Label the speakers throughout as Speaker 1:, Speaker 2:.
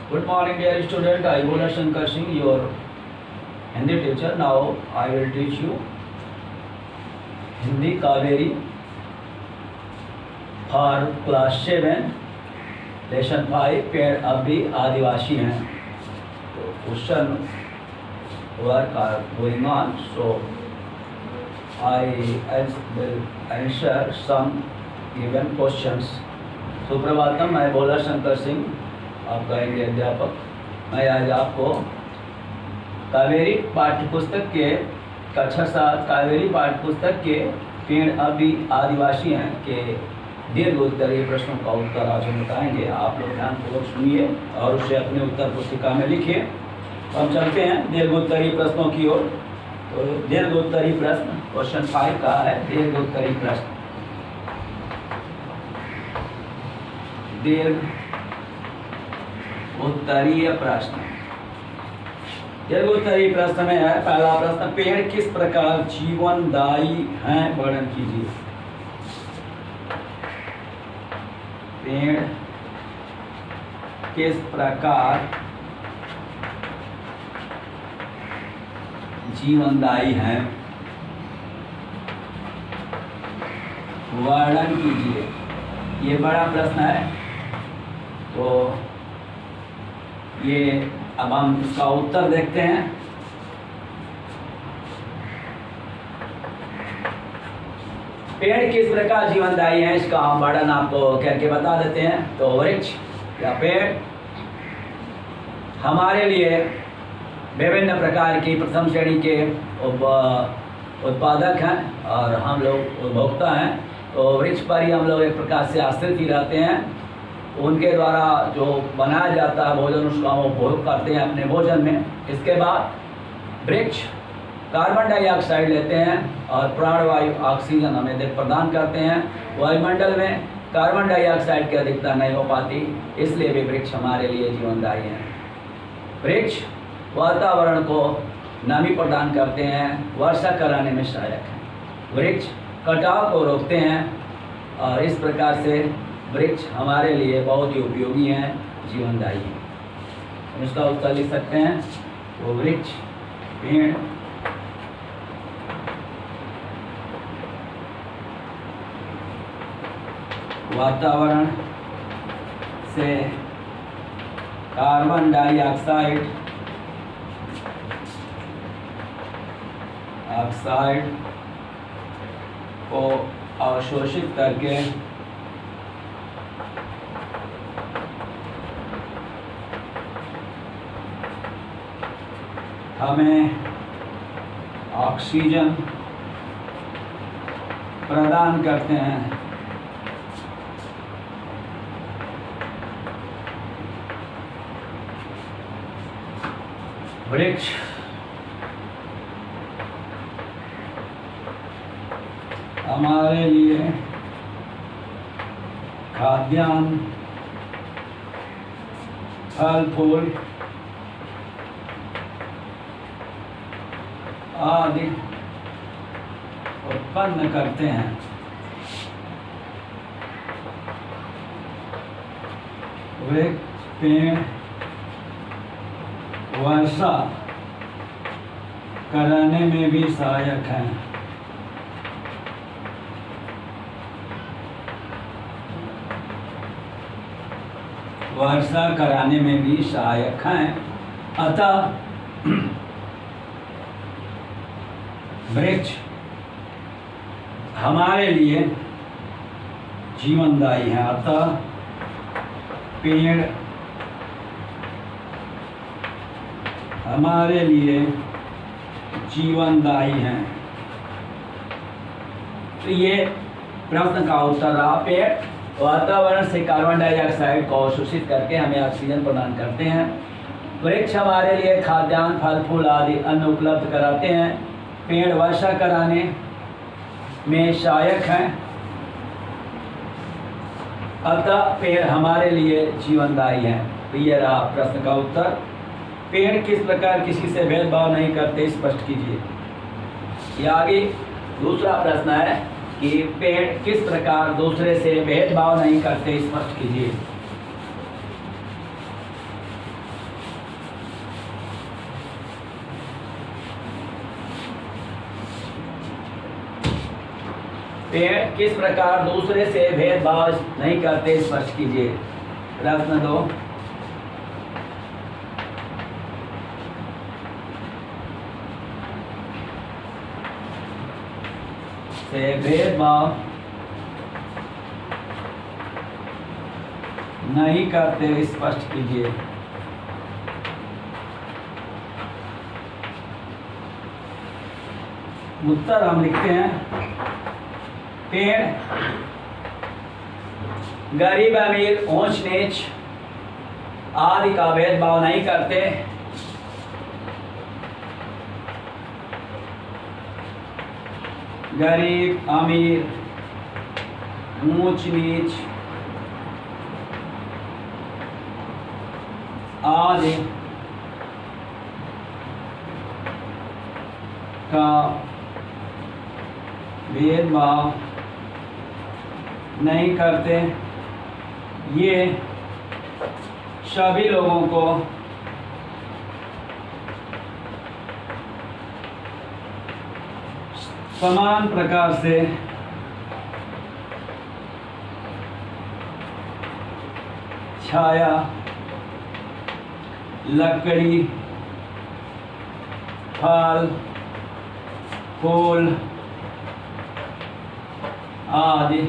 Speaker 1: Good morning, dear student. I Bola Shankar Singh, your Hindi teacher. Now I will teach you Hindi Kaveri for class 7, lesson 5. पेड़ अब भी आदिवासी हैं. तो question work are going on. So I will answer some given questions. सुप्रभातम, मैं बोला शंकर सिंह, आपका हिंदी अध्यापक. मैं आज आपको कावेरी पाठ्यपुस्तक के कक्षा 7 कावेरी पाठ्यपुस्तक के पेड़ अब भी आदिवासी हैं के दीर्घ उत्तरीय प्रश्नों का उत्तर आज हम बताएंगे. आप लोग ध्यानपूर्वक सुनिए और उसे अपने उत्तर पुस्तिका में लिखिए. तो हम चलते हैं दीर्घ उत्तरीय प्रश्नों की ओर. तो दीर्घ उत्तरीय प्रश्न क्वेश्चन 5 का है. दीर्घ उत्तरीय प्रश्न, दीर्घ उत्तरीय प्रश्न. दीर्घ उत्तरीय प्रश्न में है पहला प्रश्न, पेड़ किस प्रकार जीवनदायी हैं, वर्णन कीजिए. पेड़ किस प्रकार जीवनदायी हैं, वर्णन कीजिए. ये बड़ा प्रश्न है. तो ये अब हम इसका उत्तर देखते हैं. पेड़ किस प्रकार जीवनदायी है, इसका हम वर्णन आपको करके बता देते हैं. तो वृक्ष या पेड़ हमारे लिए विभिन्न प्रकार की प्रथम श्रेणी के उत्पादक हैं और हम लोग उपभोक्ता हैं. तो वृक्ष पर ही हम लोग एक प्रकार से आश्रित ही रहते हैं. उनके द्वारा जो बनाया जाता है भोजन, उसका हम उपभोग करते हैं अपने भोजन में. इसके बाद वृक्ष कार्बन डाइऑक्साइड लेते हैं और प्राणवायु ऑक्सीजन हमें प्रदान करते हैं. वायुमंडल में कार्बन डाइऑक्साइड की अधिकता नहीं हो पाती, इसलिए भी वृक्ष हमारे लिए जीवनदायी हैं. वृक्ष वातावरण को नमी प्रदान करते हैं, वर्षा कराने में सहायक हैं. वृक्ष कटाव को रोकते हैं और इस प्रकार से वृक्ष हमारे लिए बहुत ही उपयोगी हैं, जीवनदायी हैं. हम इसका उत्तर लिख सकते हैं. वो वृक्ष पेड़ वातावरण से कार्बन डाइऑक्साइड को अवशोषित करके हमें ऑक्सीजन प्रदान करते हैं. वृक्ष हमारे लिए खाद्यान्न, फल फूल आदि उत्पन्न करते हैं. वृक्ष पेड़ वर्षा कराने में भी सहायक हैं. वर्षा कराने में भी सहायक हैं. अतः वृक्ष हमारे लिए जीवनदायी हैं. अतः पेड़ हमारे लिए जीवनदायी हैं. तो ये प्रश्न का उत्तर रहा. पेड़ वातावरण से कार्बन डाइऑक्साइड को अवशोषित करके हमें ऑक्सीजन प्रदान करते हैं. वृक्ष हमारे लिए खाद्यान्न, फल फूल आदि अन्न उपलब्ध कराते हैं. पेड़ वर्षा कराने में सहायक हैं. अतः पेड़ हमारे लिए जीवनदायी हैं. तो ये रहा प्रश्न का उत्तर. पेड़ किस प्रकार किसी से भेदभाव नहीं करते, स्पष्ट कीजिए. ये आगे दूसरा प्रश्न है कि पेड़ किस प्रकार दूसरे से भेदभाव नहीं करते, स्पष्ट कीजिए. पेड़ किस प्रकार दूसरे से भेदभाव नहीं करते, स्पष्ट कीजिए। प्रश्न 2, से भेदभाव नहीं करते, स्पष्ट कीजिए। उत्तर हम लिखते हैं, पेड़ गरीब अमीर ऊंच नीच आदि का भेदभाव नहीं करते। गरीब अमीर ऊंच नीच आदि का भेदभाव नहीं करते। ये सभी लोगों को समान प्रकार से छाया, लकड़ी, फल, फूल आदि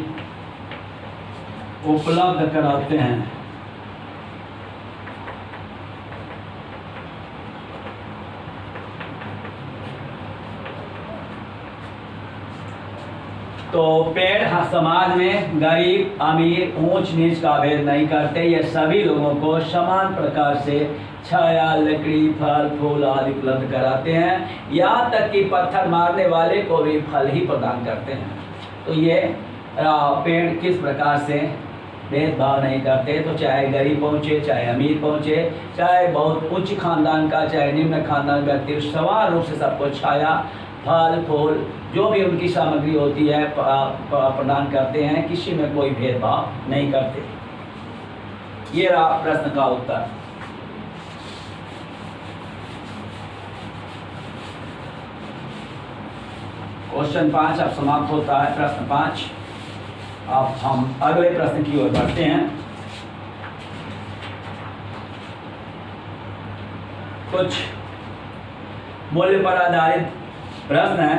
Speaker 1: उपलब्ध कराते हैं। तो पेड़ समाज में गरीब अमीर ऊंच नीच का भेद नहीं करते। ये सभी लोगों को समान प्रकार से छाया, लकड़ी, फल, फूल आदि उपलब्ध कराते हैं। यहाँ तक कि पत्थर मारने वाले को भी फल ही प्रदान करते हैं। तो ये पेड़ किस प्रकार से भेदभाव नहीं करते। तो चाहे गरीब पहुँचे, चाहे अमीर पहुँचे, चाहे बहुत उच्च खानदान का, चाहे निम्न खानदान व्यक्ति, समान रूप से सबको छाया, फल, फूल जो भी उनकी सामग्री होती है प्रदान करते हैं। किसी में कोई भेदभाव नहीं करते। ये रहा प्रश्न का उत्तर। क्वेश्चन 5 अब समाप्त होता है। प्रश्न 5। अब हम अगले प्रश्न की ओर बढ़ते हैं। कुछ मूल्य पर आधारित प्रश्न है,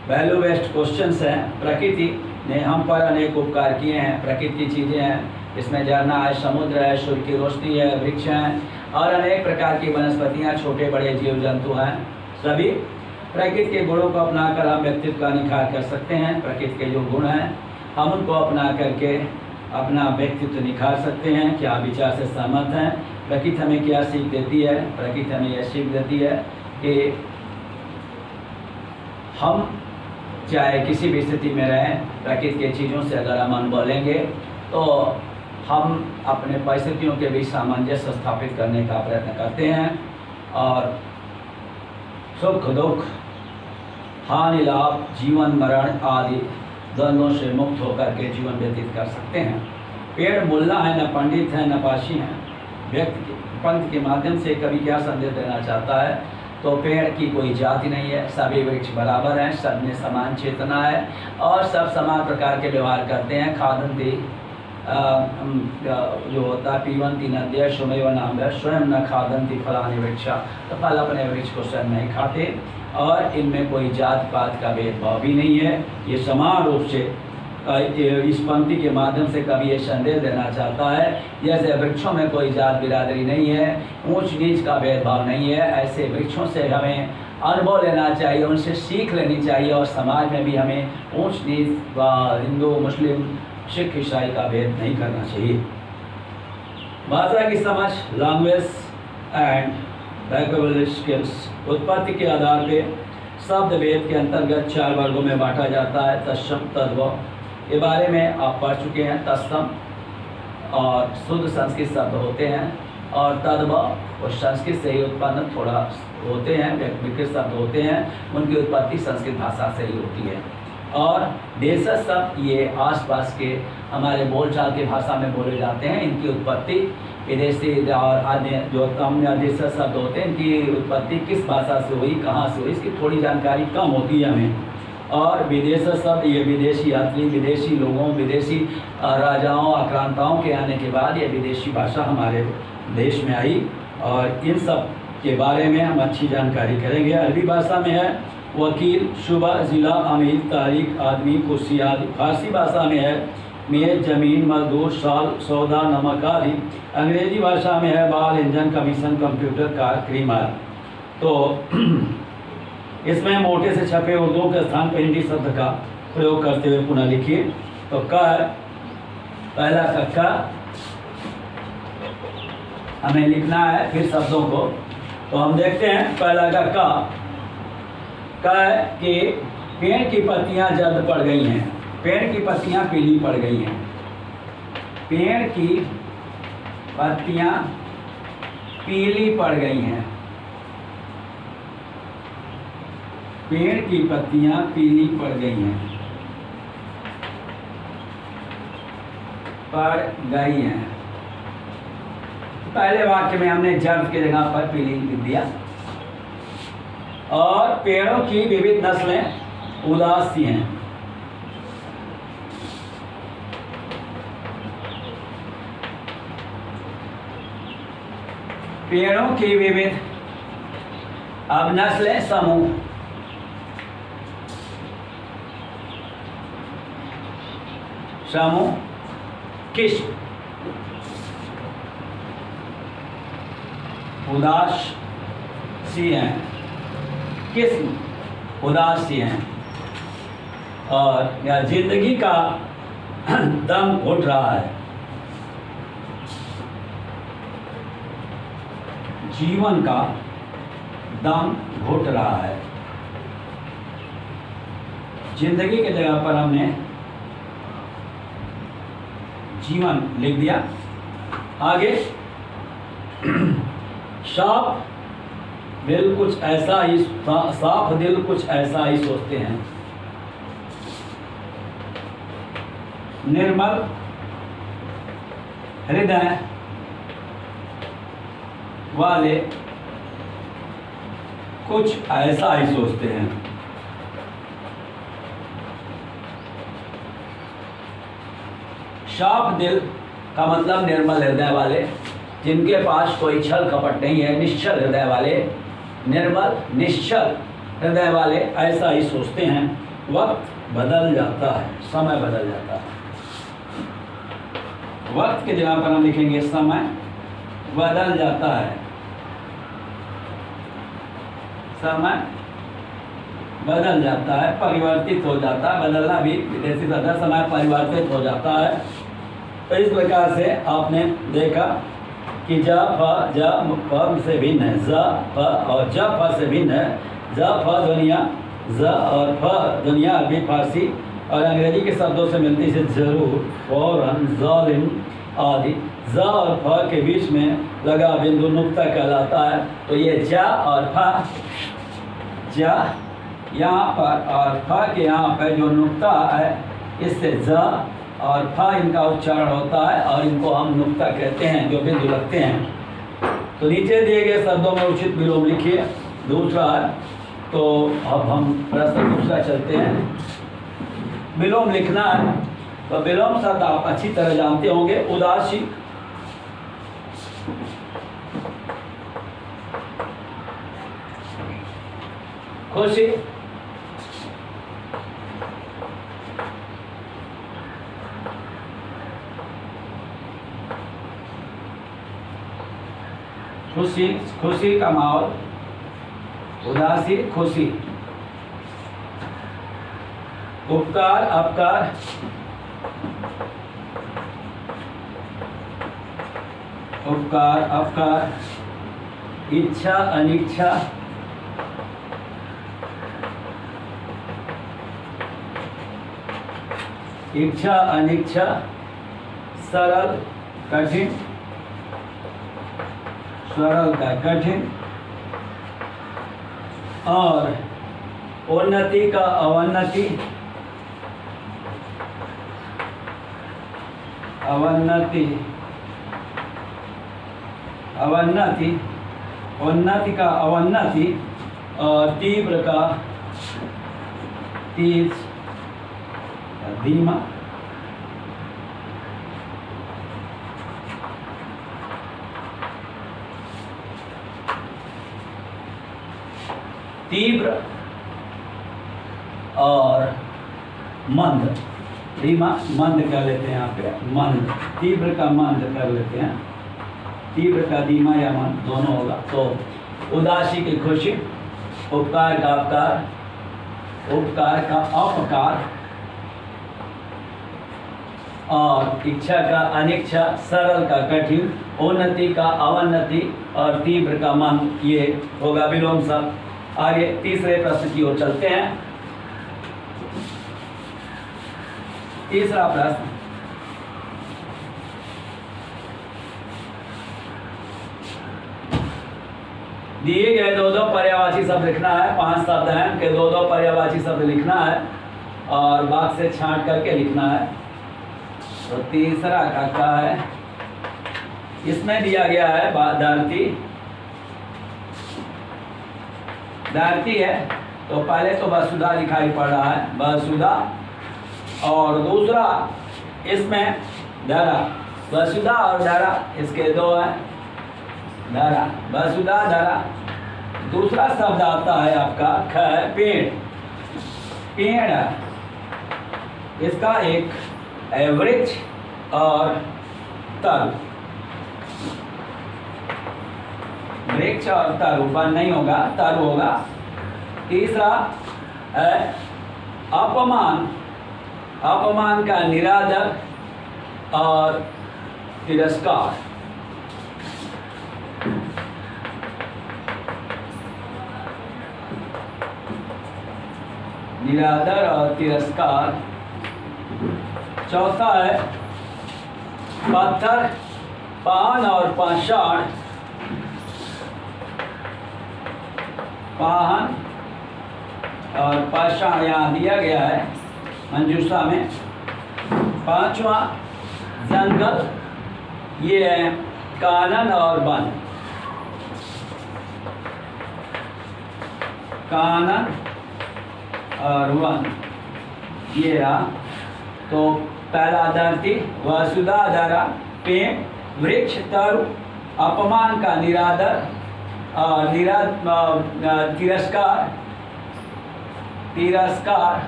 Speaker 1: वैल्यू बेस्ड क्वेश्चंस हैं। प्रकृति ने हम पर अनेक उपकार किए हैं। प्रकृति की चीज़ें हैं, इसमें झरना है, समुद्र है, सूर्य की रोशनी है, वृक्ष हैं और अनेक प्रकार की वनस्पतियाँ, छोटे बड़े जीव जंतु हैं। सभी प्रकृति के गुणों को अपनाकर हम व्यक्तित्व का निखार कर सकते हैं। प्रकृति के जो गुण हैं हम उनको अपना करके अपना व्यक्तित्व निखार सकते हैं। क्या विचार से सहमत हैं? प्रकृति हमें क्या सीख देती है? प्रकृति हमें यह सीख देती है कि हम चाहे किसी भी स्थिति में रहें, प्रकृति के चीज़ों से अगर हम अनुभव लेंगे तो हम अपने परिस्थितियों के बीच सामंजस्य स्थापित करने का प्रयत्न करते हैं और सुख दुख, हानि लाभ, जीवन मरण आदि द्वंद्वों से मुक्त होकर के जीवन व्यतीत कर सकते हैं। पेड़ मुल्ला है, न पंडित है, न पाशी हैं। व्यक्ति पंथ के माध्यम से कभी क्या संदेश देना चाहता है? तो पेड़ की कोई जाति नहीं है, सभी वृक्ष बराबर हैं, सब में समान चेतना है और सब समान प्रकार के व्यवहार करते हैं। खादंती जो होता है पीवंती नद्य स्वमेव नाम है, स्वयं न खादंती फलानि वृक्षा, तो फल अपने वृक्ष को स्वयं नहीं खाते और इनमें कोई जात पात का भेदभाव भी नहीं है। ये समान रूप से इस पंक्ति के माध्यम से कभी ये संदेश देना चाहता है जैसे वृक्षों में कोई जात बिरादरी नहीं है, ऊंच नीच का भेदभाव नहीं है। ऐसे वृक्षों से हमें अनुभव लेना चाहिए, उनसे सीख लेनी चाहिए और समाज में भी हमें ऊंच नीच व हिंदू मुस्लिम सिख ईसाई का भेद नहीं करना चाहिए। भाषा की समझ, लैंग्वेज एंड वोकैबुलरी स्किल्स। उत्पत्ति के आधार पर शब्द वेद के अंतर्गत 4 वर्गों में बांटा जाता है। तत्सम, तद्भव के बारे में आप पढ़ चुके हैं। तत्सम और शुद्ध संस्कृत शब्द होते हैं और तद्भव वो संस्कृत से ही उत्पन्न थोड़ा होते हैं, विकृत शब्द होते हैं, उनकी उत्पत्ति संस्कृत भाषा से ही होती है। और देशज शब्द ये आसपास के हमारे बोलचाल की भाषा में बोले जाते हैं। इनकी उत्पत्ति विदेशी और अन्य जो अन्य देशज शब्द होते हैं, इनकी उत्पत्ति किस भाषा से हुई, कहाँ से हुई, इसकी थोड़ी जानकारी कम होती है हमें। और विदेश शब्द ये विदेशी यात्री, विदेशी लोगों, विदेशी राजाओं, आक्रांताओं के आने के बाद ये विदेशी भाषा हमारे देश में आई और इन सब के बारे में हम अच्छी जानकारी करेंगे। अरबी भाषा में है वकील, शुबा, ज़िला, अमीर, तारीख, आदमी, कुर्सी आदि। फारसी भाषा में है मेज, ज़मीन, मजदूर, साल, सौदा, नमक आदि। अंग्रेजी भाषा में है बाल, engine, commission, computer, car, cream आदि। तो इसमें मोटे से छपे उर्दू के स्थान पर हिंदी शब्द का प्रयोग करते हुए पुनः लिखिए। तो क, पहला का हमें लिखना है, फिर शब्दों को। तो हम देखते हैं पहला का है कि पेड़ की पत्तियां जल्द पड़ गई हैं। पेड़ की पत्तियां पीली पड़ गई हैं। पेड़ की पत्तियां पीली पड़ गई हैं। पेड़ की पत्तियां पीली पड़ गई हैं, पड़ गई हैं। पहले वाक्य में हमने जल्द की जगह पर पीली लिख दिया। और पेड़ों की विविध नस्लें उदास सी हैं। पेड़ों की विविध, अब नस्लें समूह, समूह किस्म, उदास सी हैं, किस्म उदास सी हैं। और या जिंदगी का दम घुट रहा है। जीवन का दम घुट रहा है। जिंदगी के जगह पर हमने जीवन लिख दिया। आगे साफ दिल कुछ ऐसा ही, साफ दिल कुछ ऐसा ही सोचते हैं। निर्मल हृदय वाले कुछ ऐसा ही सोचते हैं। साफ दिल का मतलब निर्मल हृदय वाले, जिनके पास कोई छल कपट नहीं है। निश्चल हृदय वाले, निर्मल निश्चल हृदय वाले ऐसा ही सोचते हैं। वक्त बदल जाता है, समय बदल जाता है। वक्त के जगह पर हम लिखेंगे समय बदल जाता है। समय बदल जाता है, परिवर्तित हो जाता है। बदलना भी विदेशी शब्द है। समय परिवर्तित हो जाता है। तो इस प्रकार से आपने देखा कि ज फ ज फ से भिन्न है। ज फ और ज फ से भिन्न है। ज फ ध्वनियाँ ज और फ ध्वनियाँ अरबी, फारसी और अंग्रेजी के शब्दों से मिलती है। जरूर, फौरन, जालिम आदि। ज और फ के बीच में लगा बिंदु नुक्ता कहलाता है। तो ये ज और फ, ज यहाँ पर और फ के यहाँ पर जो नुक्ता है, इससे ज और फ इनका उच्चारण होता है और इनको हम नुक्ता कहते हैं, जो बिंदु लगते हैं। तो नीचे दिए गए शब्दों में उचित विलोम लिखिए। दूसरा है, तो अब हम प्रश्न दूसरा चलते हैं। विलोम लिखना है। तो विलोम शब्द आप अच्छी तरह जानते होंगे। उदासी, खुशी, खुशी, खुशी का माहौल, उदासी, खुशी। उपकार, अपकार, उपकार, अपकार। इच्छा, अनिच्छा, इच्छा, अनिच्छा। सरल, कठिन, सरल का कठिन। और उन्नति का अवन्नति, अवन्नति, अवन्नति, उन्नति का अवन्नति। और तीव्र का तेज या धीमा, तीव्र और मंद। धीमा मंद कर लेते हैं यहाँ पे, मंद, तीव्र का मंद कर लेते हैं, तीव्र का धीमा या मंद दोनों होगा। तो उदासी की खुशी, उपकार का अपकार, उपकार का अपकार, और इच्छा का अनिच्छा, सरल का कठिन, उन्नति का अवन्नति और तीव्र का मंद, ये होगा विलोम शब्द। आगे तीसरे प्रश्न की ओर चलते हैं। तीसरा प्रश्न, दिए गए दो पर्यायवाची शब्द लिखना है। 5 शब्द हैं कि दो पर्यायवाची शब्द लिखना है और बाग से छांट करके लिखना है। तो तीसरा का क्या है, इसमें दिया गया है धरती, धरती है। तो पहले तो वसुधा दिखाई पड़ रहा है, वसुधा, और दूसरा इसमें धरा, वसुधा और धरा, इसके दो हैं, धरा, वसुधा, धरा। दूसरा शब्द आता है आपका ख, पेड़, पेड़, इसका एक वृक्ष और तल, वृक्ष और तरु, वन नहीं होगा, तरु होगा। तीसरा है अपमान, अपमान का निरादर और तिरस्कार, निरादर और तिरस्कार। चौथा है पत्थर, पान और पाषाण, पाहन और पाषाण यहाँ दिया गया है मंजूषा में। पांचवा जंगल, ये है कानन और वन, कानन और वन, ये रहा। तो पहला धरती, वसुधा, धरा, पेड़, वृक्ष, तरु, अपमान का निरादर और तिरस्कार, तिरस्कार,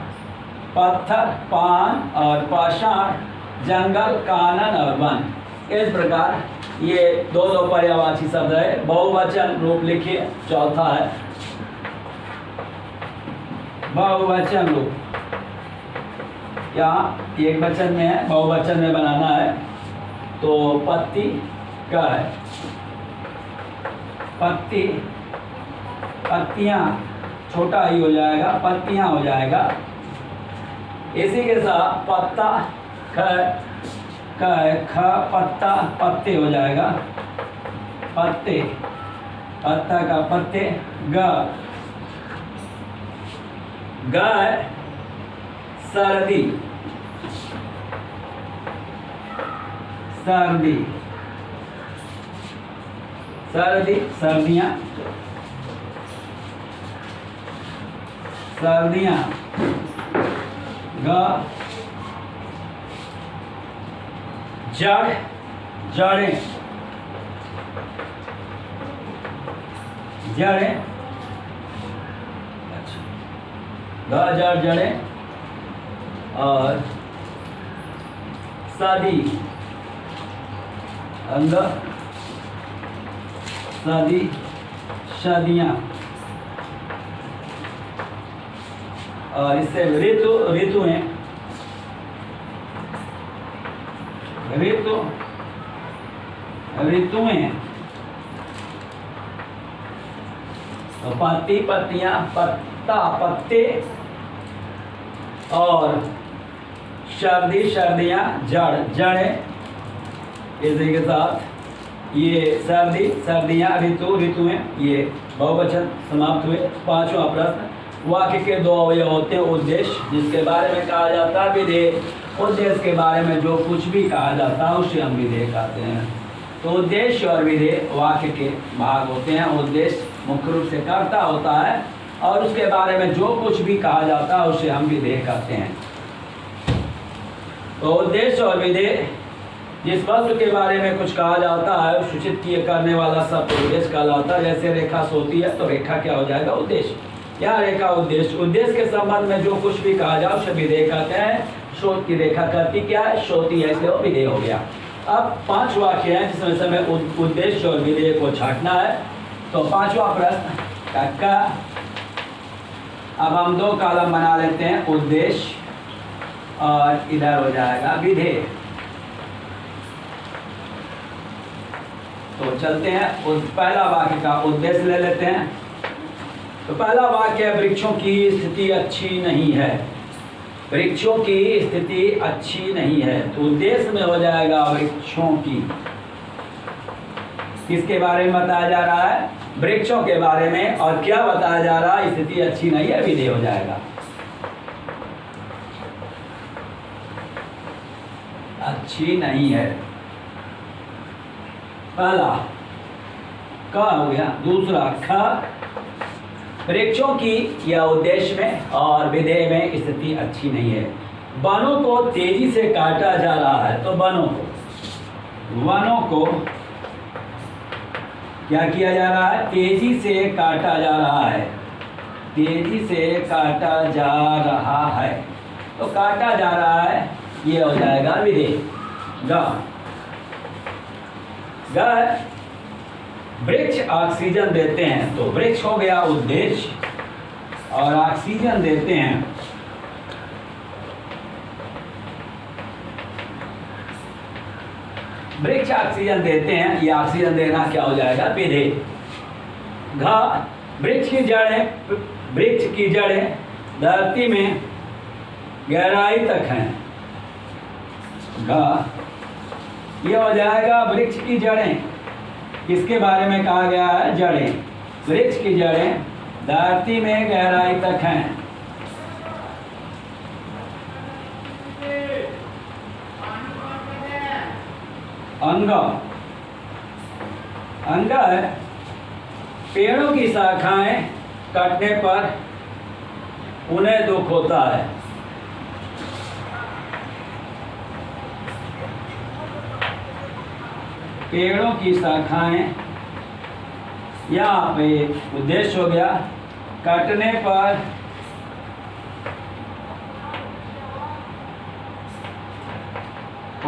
Speaker 1: पत्थर, पान और पाषाण, जंगल, कानन और वन। इस प्रकार ये दो पर्यायवाची शब्द है। बहुवचन रूप लिखिए। चौथा है बहुवचन रूप, यहाँ एक वचन में है, बहुवचन में बनाना है। तो पत्ती का है, पत्ती, पत्तियाँ छोटा ही हो जाएगा, पत्तियाँ हो जाएगा। इसी के साथ पत्ता, ख, पत्ता, पत्ते हो जाएगा, पत्ते, पत्ता का पत्ते। ग है सर्दी, सर्दी, सर्दी, सर्दियाँ, सर्दियाँ। जड़, जड़ें, जड़ें, अच्छा, जड़, जड़ें। और शादी, अंदर, शादी, शादियाँ। और इससे ऋतु, ऋतुएं, ऋतु, ऋतुएं। तो पत्ती, पत्तियां, पत्ता, पत्ते, और सर्दी, सर्दियां, जड़, जड़ें। इसी के साथ ये सर्दी, सर्दियां, ऋतु, ऋतुएं, ये बहुवचन समाप्त हुए। पांचवा प्रश्न, वाक्य के दो अवयव होते हैं, उद्देश्य, जिसके बारे में कहा जाता है विधेय। उद्देश्य के बारे में जो कुछ भी कहा जाता है उसे हम विधेय कहते हैं। तो उद्देश्य और विधेय वाक्य के भाग होते हैं। उद्देश्य मुख्य रूप से कर्ता होता है और उसके बारे में जो कुछ भी कहा जाता है उसे हम विधेय कहते हैं। तो उद्देश्य और विधेय, जिस वस्तु के बारे में कुछ कहा जाता है सूचित किए करने वाला सब उद्देश्य कहलाता है। जैसे रेखा सोती है तो रेखा क्या हो जाएगा? उद्देश्य। क्या रेखा उद्देश्य? उद्देश्य के संबंध में जो कुछ भी कहा जाए उसे विधेय कहते हैं। शोध की रेखा करती क्या है? सोती है, इसलिए वो विधेय हो गया। अब 5 वाक्य हैं जिसमें से हमें उद्देश्य और विधेय को छांटना है। तो 5वां प्रश्न का अब हम 2 कॉलम बना लेते हैं, उद्देश्य और इधर हो जाएगा विधेय। तो चलते हैं पहला वाक्य का उद्देश्य ले लेते हैं। तो पहला वाक्य है वृक्षों की स्थिति अच्छी नहीं है। वृक्षों की स्थिति अच्छी नहीं है। तो उद्देश्य में हो जाएगा वृक्षों की। किसके बारे में बताया जा रहा है? वृक्षों के बारे में। और क्या बताया जा रहा है? स्थिति अच्छी नहीं है, विधेय हो जाएगा। अच्छी नहीं है पहला, क हो गया। दूसरा ख, वृक्षों की या उद्देश्य में और विधेय में स्थिति अच्छी नहीं है। वनों को तेजी से काटा जा रहा है। तो वनों को क्या किया जा रहा है? तेजी से काटा जा रहा है। तेजी से काटा जा रहा है। तो काटा जा रहा है, ये हो जाएगा विधेय। ग, वृक्ष ऑक्सीजन देते हैं। तो वृक्ष हो गया उद्देश्य और ऑक्सीजन देते हैं। वृक्ष ऑक्सीजन देते हैं, ये ऑक्सीजन देना क्या हो जाएगा? विधेय। घ, वृक्ष की जड़ें धरती में गहराई तक हैं। घ, ये हो जाएगा वृक्ष की जड़ें। किसके बारे में कहा गया है? जड़ें। वृक्ष की जड़ें धरती में गहराई तक हैं। अंग, अंग है पेड़ों की शाखाएं कटने पर उन्हें दुख होता है। पेड़ों की शाखाएं, यहाँ पे उद्देश्य हो गया, कटने पर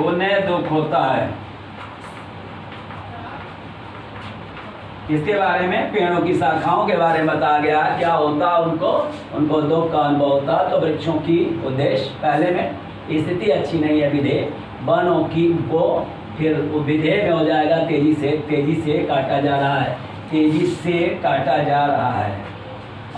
Speaker 1: उन्हें दुख होता है। इसके बारे में पेड़ों की शाखाओं के बारे में बताया गया क्या होता है? उनको दुख का अनुभव होता। तो वृक्षों की उद्देश्य पहले में स्थिति अच्छी नहीं है, विधेय। वनों की वो फिर विधेय में हो जाएगा तेजी से काटा जा रहा है। तेजी से काटा जा रहा है।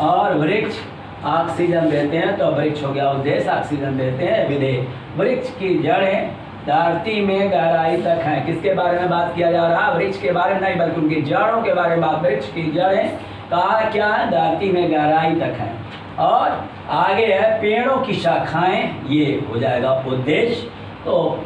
Speaker 1: और वृक्ष ऑक्सीजन देते हैं। तो वृक्ष हो गया उद्देश्य, ऑक्सीजन देते हैं, विधेय। वृक्ष की जड़ें धरती में गहराई तक हैं। किसके बारे में बात किया जा रहा है? वृक्ष के बारे में नहीं, बल्कि उनकी जड़ों के बारे में बात। वृक्ष की जड़ें कहा क्या है? धरती में गहराई तक हैं। और आगे है पेड़ों की शाखाएं, ये हो जाएगा उद्देश्य। तो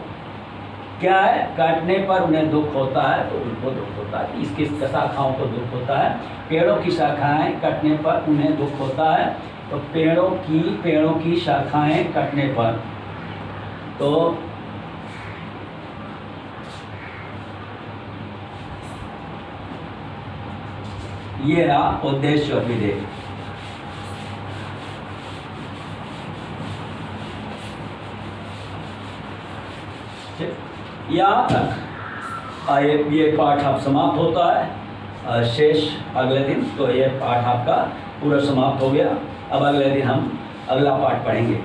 Speaker 1: क्या है? काटने पर उन्हें दुख होता है। तो उनको दुख होता है। इसकी शाखाओं को दुख होता है। पेड़ों की शाखाएं कटने पर उन्हें दुख होता है। तो पेड़ों की शाखाएं कटने पर, तो ये रहा उद्देश्य और विधेय। यहाँ तक ये पाठ अब समाप्त होता है। शेष अगले दिन। तो ये पाठ आपका पूरा समाप्त हो गया। अब अगले दिन हम अगला पाठ पढ़ेंगे।